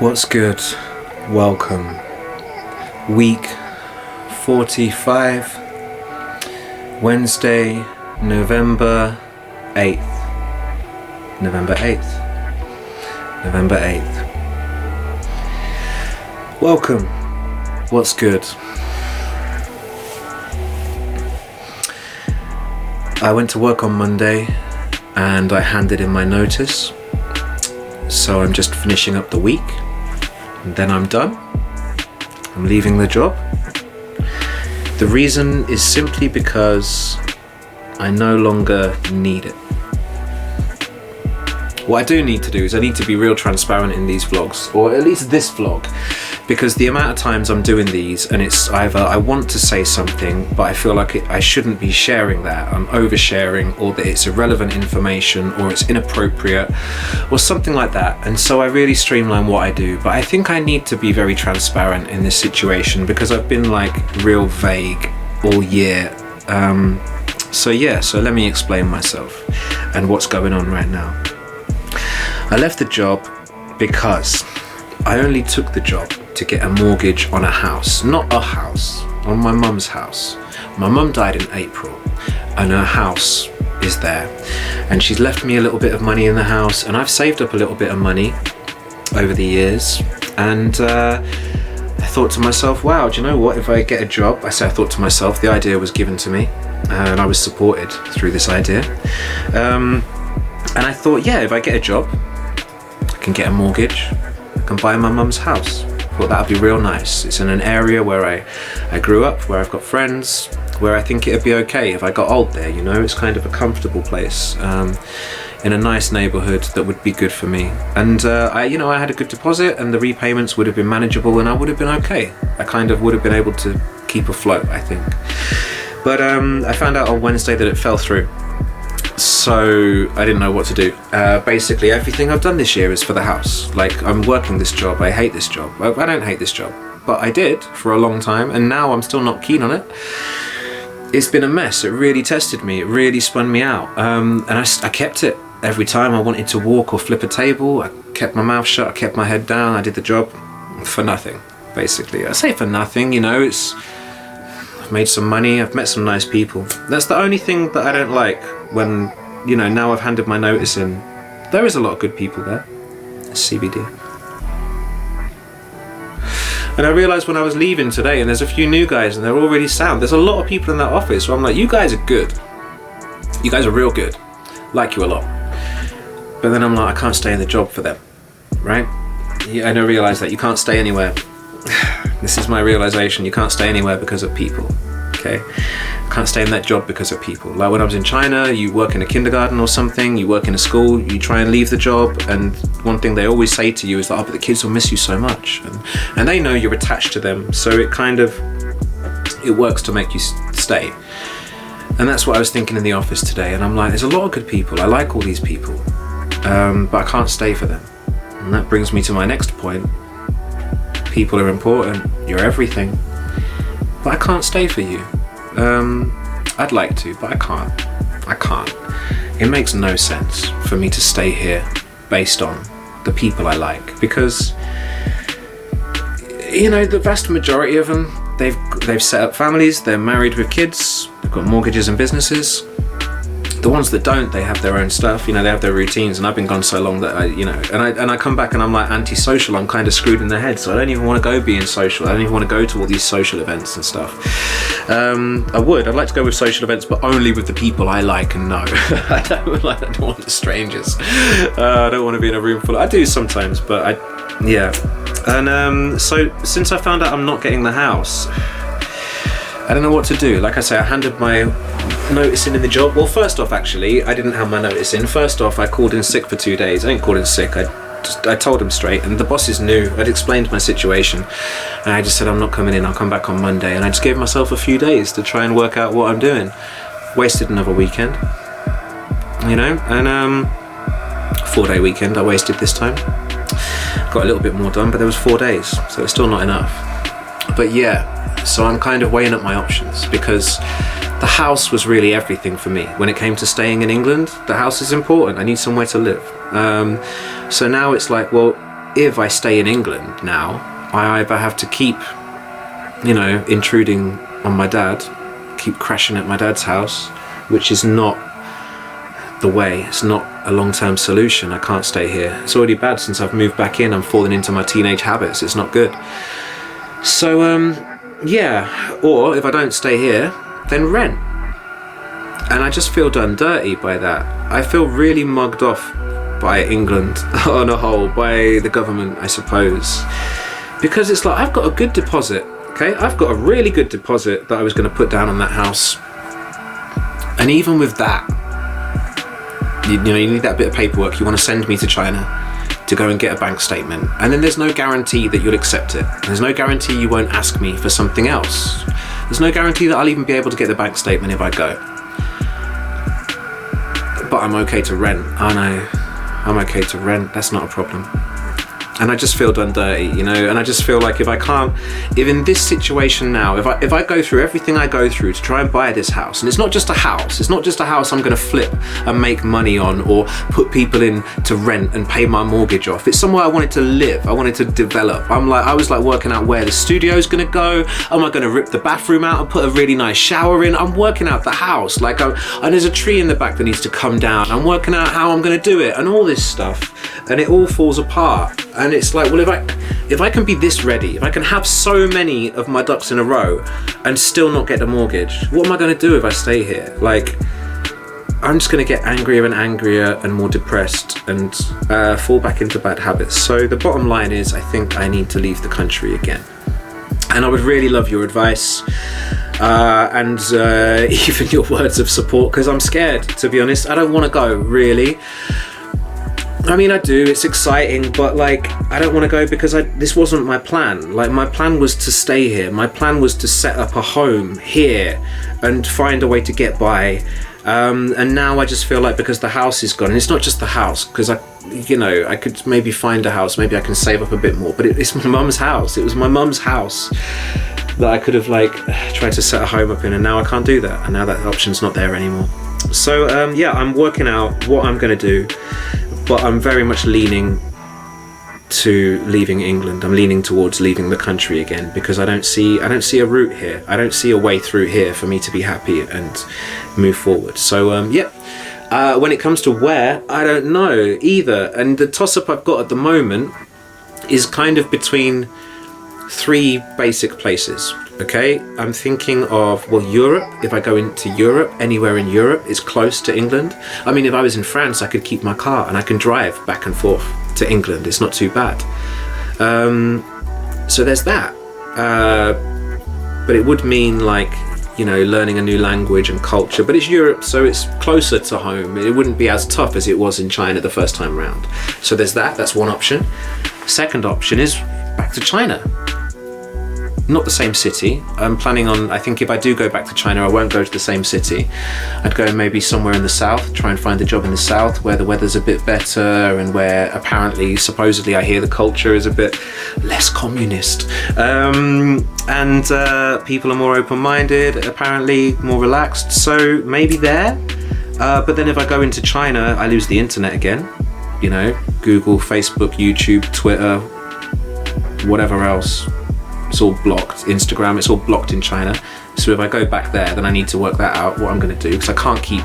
What's good? Welcome. Week 45, Wednesday, November 8th. November 8th. Welcome. What's good? I went to work on Monday and I handed in my notice. So I'm just finishing up the week and then I'm done. I'm leaving the job. The reason is simply because I no longer need it. What I do need to do is I need to be real transparent in these vlogs, or at least this vlog, because the amount of times I'm doing these and it's either I want to say something but I feel like I shouldn't be sharing that, I'm oversharing, or that it's irrelevant information or it's inappropriate or something like that, and so I really streamline what I do. But I think I need to be very transparent in this situation because I've been like real vague all year. So let me explain myself and what's going on right now. I left the job because I only took the job to get a mortgage on a house, not a house, on my mum's house. My mum died in April and her house is there, and she's left me a little bit of money in the house, and I've saved up a little bit of money over the years, and I thought to myself, wow, do you know what, if I get a job, I thought to myself, the idea was given to me and I was supported through this idea, and I thought, yeah, if I get a job, I can get a mortgage, I can buy my mum's house. I thought that would be real nice. It's in an area where I grew up, where I've got friends, where I think it'd be okay if I got old there, you know. It's kind of a comfortable place, in a nice neighborhood that would be good for me. And I had a good deposit and the repayments would have been manageable and I would have been okay. I kind of would have been able to keep afloat, I think. But I found out on Wednesday that it fell through. So I didn't know what to do. Basically everything I've done this year is for the house. Like, I'm working this job, I hate this job. I don't hate this job, but I did for a long time, and now I'm still not keen on it. It's been a mess. It really tested me, it really spun me out, and I kept it. Every time I wanted to walk or flip a table, I kept my mouth shut, I kept my head down, I did the job for nothing, basically. I say for nothing, you know, I've made some money, I've met some nice people. That's the only thing that I don't like when, you know, now I've handed my notice in. There is a lot of good people there, CBD. And I realised when I was leaving today, and there's a few new guys and they're all really sound. There's a lot of people in that office where I'm like, you guys are good. You guys are real good. Like you a lot. But then I'm like, I can't stay in the job for them, right? Yeah, I don't realise that. You can't stay anywhere. This is my realisation. You can't stay anywhere because of people, okay? Can't stay in that job because of people. Like when I was in China, you work in a kindergarten or something, you work in a school, you try and leave the job, and one thing they always say to you is that, oh, but the kids will miss you so much. And they know you're attached to them, so it works to make you stay. And that's what I was thinking in the office today, and I'm like, there's a lot of good people, I like all these people, but I can't stay for them. And that brings me to my next point. People are important, you're everything, but I can't stay for you. I'd like to, but I can't. It makes no sense for me to stay here based on the people I like, because, you know, the vast majority of them, they've set up families, they're married with kids, they've got mortgages and businesses. The ones that don't, they have their own stuff, you know, they have their routines, and I've been gone so long that I come back and I'm like antisocial, I'm kind of screwed in the head, so I don't even want to go being social, I don't even want to go to all these social events and stuff. I'd like to go with social events, but only with the people I like and know. I don't want the strangers. I don't want to be in a room full I do sometimes, but and so since I found out I'm not getting the house, I don't know what to do. Like I say, I handed my notice in the job. Well, first off, actually, I didn't have my notice in. First off, I called in sick for 2 days. I didn't call in sick. I told him straight, and the bosses knew. I'd explained my situation, and I just said, I'm not coming in. I'll come back on Monday. And I just gave myself a few days to try and work out what I'm doing. Wasted another weekend, you know, and 4-day weekend I wasted this time. Got a little bit more done, but there was 4 days, so it's still not enough. But yeah. So I'm kind of weighing up my options, because the house was really everything for me. When it came to staying in England, the house is important. I need somewhere to live. So now it's like, well, if I stay in England now, I either have to keep, you know, intruding on my dad, keep crashing at my dad's house, which is not the way. It's not a long-term solution. I can't stay here. It's already bad since I've moved back in. I'm falling into my teenage habits. It's not good. So, yeah. Or if I don't stay here, then rent. And I just feel done dirty by that. I feel really mugged off by England on a whole, by the government, I suppose. Because it's like, I've got a good deposit, okay? I've got a really good deposit that I was going to put down on that house. And even with that, you need that bit of paperwork. You want to send me to China to go and get a bank statement. And then there's no guarantee that you'll accept it. There's no guarantee you won't ask me for something else. There's no guarantee that I'll even be able to get the bank statement if I go. But I'm okay to rent. Oh no, I'm okay to rent. That's not a problem. And I just feel done dirty, you know, and I just feel like if in this situation now, if I go through everything I go through to try and buy this house, and it's not just a house I'm going to flip and make money on or put people in to rent and pay my mortgage off. It's somewhere I wanted to live. I wanted to develop. I was like working out where the studio's going to go. Am I going to rip the bathroom out and put a really nice shower in? I'm working out the house. And there's a tree in the back that needs to come down. I'm working out how I'm going to do it and all this stuff. And it all falls apart. And it's like, well, if I can be this ready, if I can have so many of my ducks in a row and still not get the mortgage, what am I going to do if I stay here? Like, I'm just going to get angrier and angrier and more depressed and fall back into bad habits. So the bottom line is, I think I need to leave the country again. And I would really love your advice and even your words of support, because I'm scared, to be honest. I don't want to go, really. I mean, I do, it's exciting, but like, I don't want to go because this wasn't my plan. Like, my plan was to stay here. My plan was to set up a home here and find a way to get by. And now I just feel like because the house is gone, and it's not just the house, because I could maybe find a house, maybe I can save up a bit more, but it's my mum's house. It was my mum's house that I could have tried to set a home up in, and now I can't do that. And now that option's not there anymore. So yeah, I'm working out what I'm going to do. But I'm very much leaning to leaving England. I'm leaning towards leaving the country again because I don't see a route here. I don't see a way through here for me to be happy and move forward. So yeah, when it comes to where, I don't know either. And the toss-up I've got at the moment is kind of between three basic places. Okay, I'm thinking of, well, Europe. If I go into Europe, anywhere in Europe is close to England. I mean, if I was in France, I could keep my car and I can drive back and forth to England. It's not too bad. So there's that. But it would mean learning a new language and culture. But it's Europe, so it's closer to home. It wouldn't be as tough as it was in China the first time round. So there's that. That's one option. Second option is back to China. Not the same city. I'm planning on, I think if I do go back to China, I won't go to the same city. I'd go maybe somewhere in the south, try and find a job in the south where the weather's a bit better and where supposedly I hear the culture is a bit less communist. And people are more open-minded, apparently more relaxed. So maybe there. But then if I go into China, I lose the internet again. You know, Google, Facebook, YouTube, Twitter, whatever else. It's all blocked. Instagram, it's all blocked in China. So if I go back there, then I need to work that out, what I'm going to do, because I can't keep,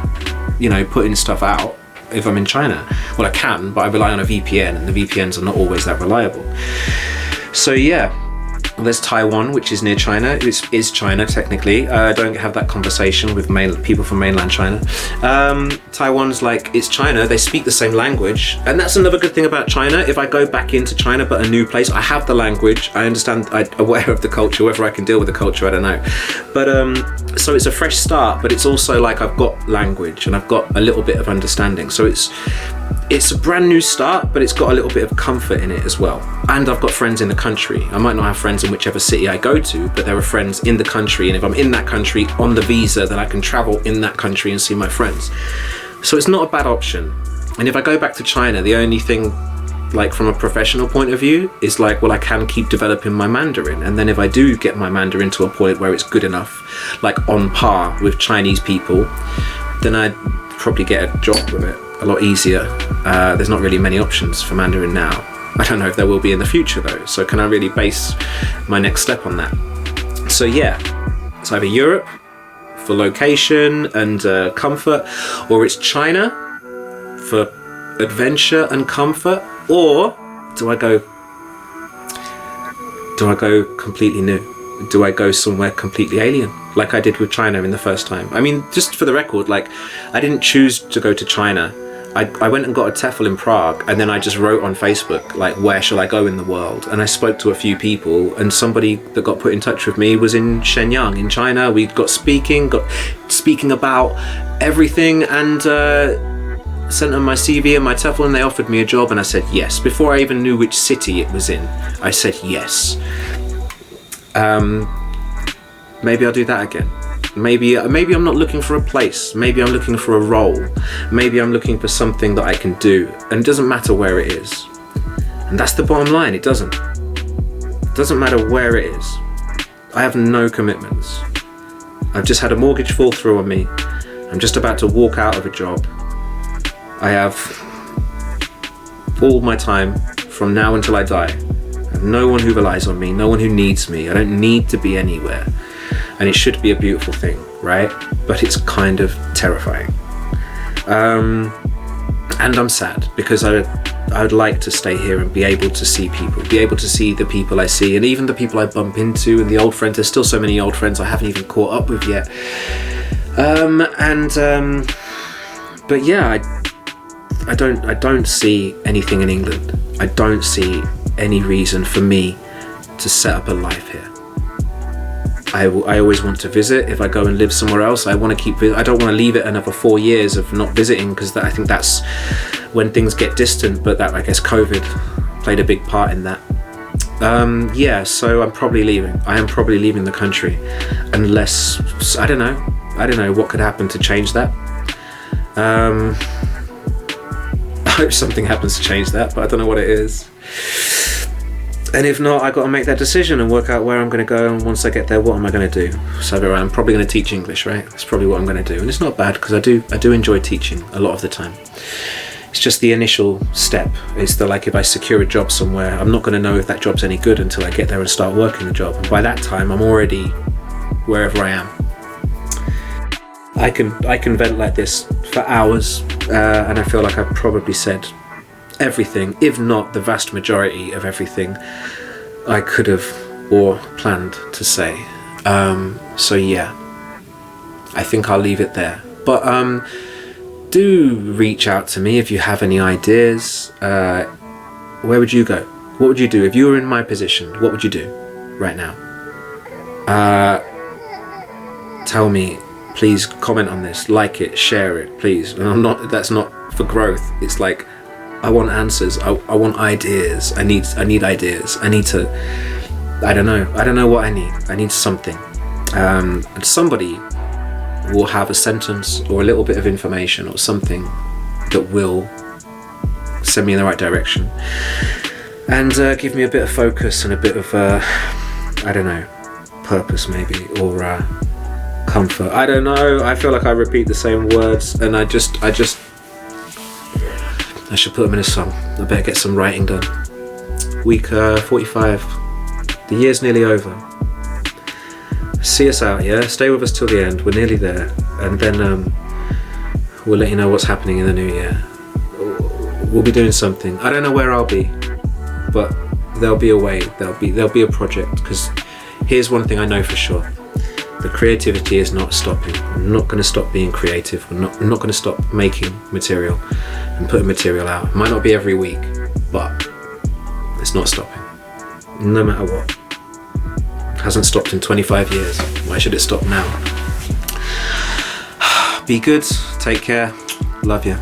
putting stuff out if I'm in China. Well, I can, but I rely on a VPN, and the VPNs are not always that reliable. So yeah, there's Taiwan, which is near China. It is China, technically. I don't have that conversation with people from mainland China. Taiwan's it's China. They speak the same language. And that's another good thing about China. If I go back into China, but a new place, I have the language. I understand, I'm aware of the culture. Whether I can deal with the culture, I don't know. But so it's a fresh start, but it's also I've got language and I've got a little bit of understanding. So it's a brand new start, but it's got a little bit of comfort in it as well. And I've got friends in the country. I might not have friends in whichever city I go to, but there are friends in the country. And if I'm in that country on the visa, then I can travel in that country and see my friends. So it's not a bad option. And if I go back to China, the only thing, from a professional point of view, is I can keep developing my Mandarin. And then if I do get my Mandarin to a point where it's good enough, on par with Chinese people, then I'd probably get a job with it a lot easier. There's not really many options for Mandarin now. I don't know if there will be in the future though. So can I really base my next step on that? So yeah, it's either Europe for location and comfort, or it's China for adventure and comfort, or do I go completely new? Do I go somewhere completely alien, like I did with China in the first time? I mean, just for the record, like, I didn't choose to go to China. I went and got a TEFL in Prague, and then I just wrote on Facebook, like, where shall I go in the world? And I spoke to a few people, and somebody that got put in touch with me was in Shenyang in China. We got speaking about everything, and sent them my CV and my TEFL, and they offered me a job, and I said yes. Before I even knew which city it was in, I said yes. Maybe I'll do that again. Maybe I'm not looking for a place. Maybe I'm looking for a role. Maybe I'm looking for something that I can do, and it doesn't matter where it is. And that's the bottom line. It doesn't matter where it is. I have no commitments. I've just had a mortgage fall through on me. I'm just about to walk out of a job. I have all my time from now until I die. I have no one who relies on me, no one who needs me. I don't need to be anywhere. And it should be a beautiful thing, right? But it's kind of terrifying. And I'm sad, because I would like to stay here and be able to see people, be able to see the people I see, and even the people I bump into, and the old friends. There's still so many old friends I haven't even caught up with yet. But yeah, I don't see anything in England. I don't see any reason for me to set up a life here. I always want to visit. If I go and live somewhere else, I want to keep. I don't want to leave it another 4 years of not visiting, because I think that's when things get distant. But that, I guess, COVID played a big part in that. Yeah, so I'm probably leaving. I am probably leaving the country, unless I don't know what could happen to change that. I hope something happens to change that, but I don't know what it is. And if not, I got to make that decision and work out where I'm going to go. And once I get there, what am I going to do? So I'm probably going to teach English, right? That's probably what I'm going to do. And it's not bad, because I do enjoy teaching a lot of the time. It's just the initial step. It's like, if I secure a job somewhere, I'm not going to know if that job's any good until I get there and start working the job. And by that time, I'm already wherever I am. I can vent like this for hours, and I feel like I've probably said everything, if not the vast majority of everything I could have or planned to say. So yeah, I think I'll leave it there. But do reach out to me if you have any ideas. Where would you go? What would you do if you were in my position? What would you do right now? Tell me. Please comment on this, like it, share it, please. And that's not for growth. It's like, I want answers. I want ideas. I need ideas. I don't know what I need. I need something. And somebody will have a sentence or a little bit of information or something that will send me in the right direction. And give me a bit of focus and a bit of, purpose maybe, or comfort. I don't know. I feel like I repeat the same words, and I should put them in a song. I better get some writing done. Week 45. The year's nearly over. See us out, yeah? Stay with us till the end. We're nearly there. And then we'll let you know what's happening in the new year. We'll be doing something. I don't know where I'll be, but there'll be a way. There'll be a project, because here's one thing I know for sure. The creativity is not stopping. I'm not going to stop being creative. I'm not going to stop making material and putting material out. It might not be every week, but it's not stopping. No matter what. It hasn't stopped in 25 years. Why should it stop now? Be good. Take care. Love you.